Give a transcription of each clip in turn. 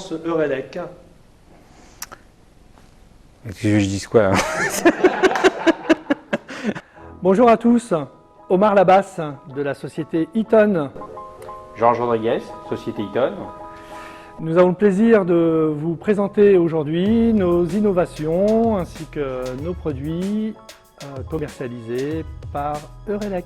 l'agence Eurelec. Je dis quoi hein? Bonjour à tous, Omar Labasse de la société Eaton. Georges Rodriguez, société Eaton. Nous avons le plaisir de vous présenter aujourd'hui nos innovations ainsi que nos produits commercialisés par Eurelec.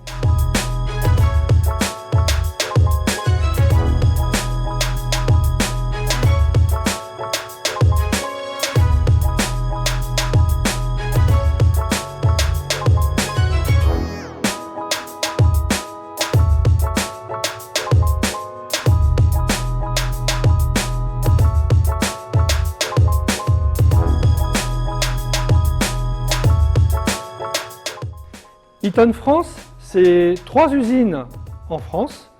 Eaton France, c'est 3 usines en France,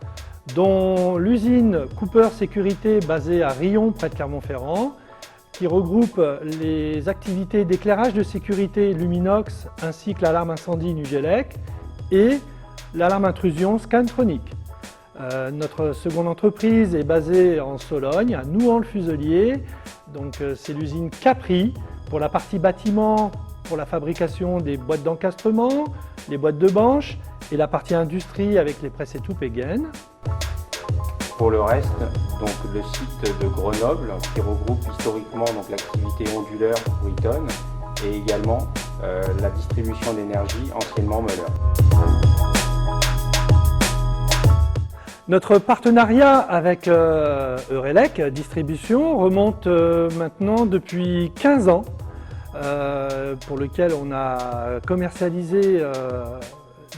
dont l'usine Cooper Sécurité basée à Riom, près de Clermont-Ferrand, qui regroupe les activités d'éclairage de sécurité Luminox ainsi que l'alarme incendie Nugelec et l'alarme intrusion Scantronic. Notre seconde entreprise est basée en Sologne, à Nouhans-le-Fuselier. Donc c'est l'usine Capri pour la partie bâtiment, pour la fabrication des boîtes d'encastrement, les boîtes de banche et la partie industrie avec les presses étoupes et gaines. Pour le reste, donc le site de Grenoble qui regroupe historiquement l'activité onduleur pour Eaton et également la distribution d'énergie anciennement Muller. Notre partenariat avec Eurelec Distribution remonte maintenant depuis 15 ans. Pour lequel on a commercialisé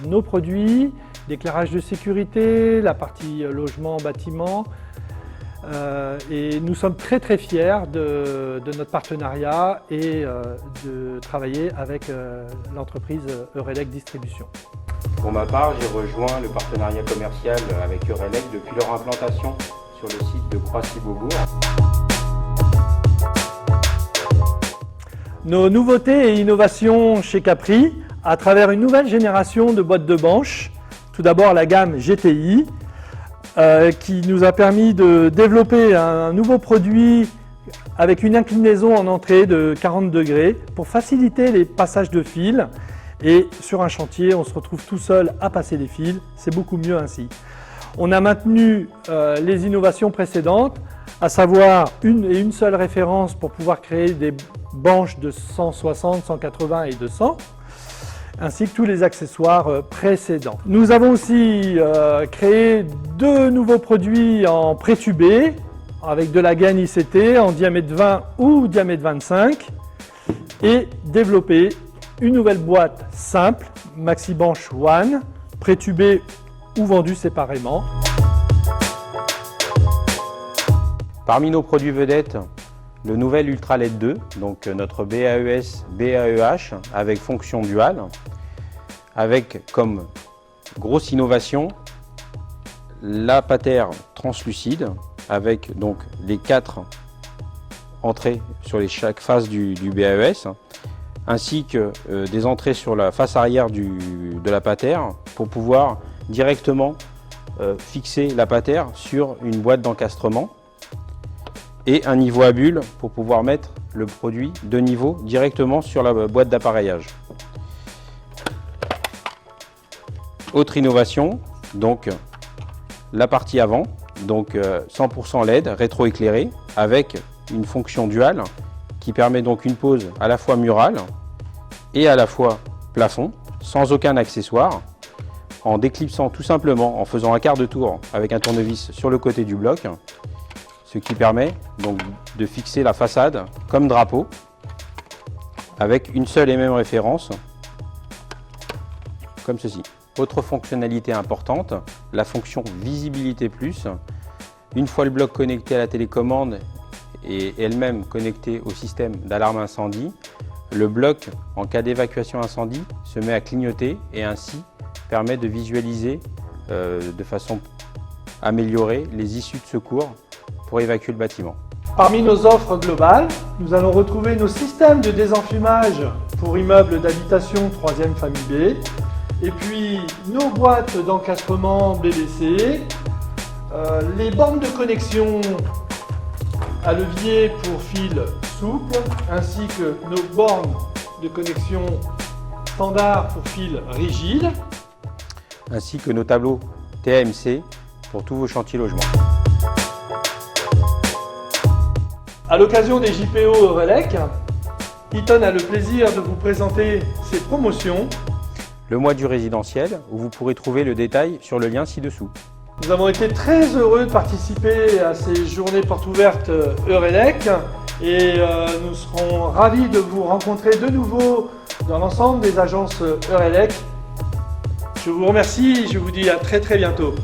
nos produits d'éclairage de sécurité, la partie logement, bâtiment. Et nous sommes très fiers de notre partenariat et de travailler avec l'entreprise Eurelec Distribution. Pour ma part, j'ai rejoint le partenariat commercial avec Eurelec depuis leur implantation sur le site de Croissy-Beaubourg. Nos nouveautés et innovations chez Capri, à travers une nouvelle génération de boîtes de banche. Tout d'abord la gamme GTI, qui nous a permis de développer un nouveau produit avec une inclinaison en entrée de 40 degrés pour faciliter les passages de fils. Et sur un chantier, on se retrouve tout seul à passer les fils, c'est beaucoup mieux ainsi. On a maintenu les innovations précédentes, à savoir une seule référence pour pouvoir créer des banches de 160, 180 et 200, ainsi que tous les accessoires précédents. Nous avons aussi créé 2 nouveaux produits en pré-tubé, avec de la gaine ICT en diamètre 20 ou diamètre 25, et développé une nouvelle boîte simple, MaxiBanche One, pré-tubé ou vendue séparément. Parmi nos produits vedettes, le nouvel UltraLED 2, donc notre BAES BAEH avec fonction duale, avec comme grosse innovation la patère translucide avec donc les 4 entrées sur chaque face du BAES, ainsi que des entrées sur la face arrière de la patère pour pouvoir directement fixer la patère sur une boîte d'encastrement, et un niveau à bulles pour pouvoir mettre le produit de niveau directement sur la boîte d'appareillage. Autre innovation, donc la partie avant, donc 100% LED rétroéclairé avec une fonction duale qui permet donc une pose à la fois murale et à la fois plafond sans aucun accessoire, en déclipsant tout simplement en faisant un quart de tour avec un tournevis sur le côté du bloc, ce qui permet donc de fixer la façade comme drapeau avec une seule et même référence, comme ceci. Autre fonctionnalité importante, la fonction Visibilité Plus. Une fois le bloc connecté à la télécommande et elle-même connectée au système d'alarme incendie, le bloc, en cas d'évacuation incendie, se met à clignoter et ainsi permet de visualiser de façon améliorée les issues de secours pour évacuer le bâtiment. Parmi nos offres globales, nous allons retrouver nos systèmes de désenfumage pour immeubles d'habitation 3e famille B, et puis nos boîtes d'encastrement BBC, les bornes de connexion à levier pour fil souple, ainsi que nos bornes de connexion standard pour fil rigide, ainsi que nos tableaux TAMC pour tous vos chantiers logements. À l'occasion des JPO Eurelec, Eaton a le plaisir de vous présenter ses promotions. Le mois du résidentiel, où vous pourrez trouver le détail sur le lien ci-dessous. Nous avons été très heureux de participer à ces journées portes ouvertes Eurelec et nous serons ravis de vous rencontrer de nouveau dans l'ensemble des agences Eurelec. Je vous remercie et je vous dis à très bientôt.